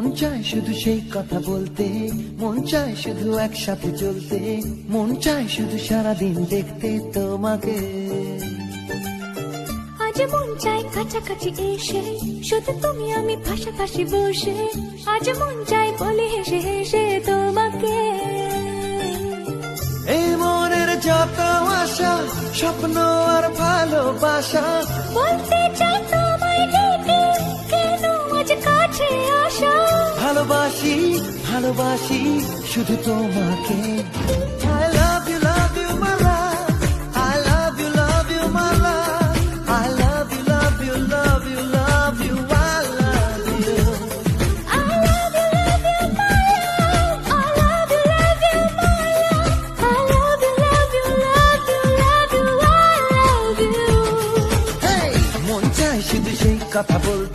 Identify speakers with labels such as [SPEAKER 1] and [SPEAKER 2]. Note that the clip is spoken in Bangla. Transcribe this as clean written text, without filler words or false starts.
[SPEAKER 1] মন চায় শুধু সেই কথা বলতে, মন চায় শুধু একসাথে চলতে, মন চায় শুধু সারাদিন দেখতে তোমাকে।
[SPEAKER 2] আজ মন চায় কাছাকাছি এসে, শুধু তুমি আমি পাশাপাশি বসে, আজ মন চায় বলে হেসে হেসে তোমাকে।
[SPEAKER 1] এই মনের যত আশা, স্বপ্ন আর ভালোবাসা,
[SPEAKER 2] বলতে চাই তোমায় ডেকে, কেন আজ কাছে আসা।
[SPEAKER 1] ভালোবাসি ভালোবাসি শুধু তোমাকে। I love you my love, I love you my love, I love you love you love you love you, I love you.
[SPEAKER 2] I love you my love, I love you my love, I love you love you love you, I love you.
[SPEAKER 1] Hey, মন চায় শুধু সেই কথা বলতে,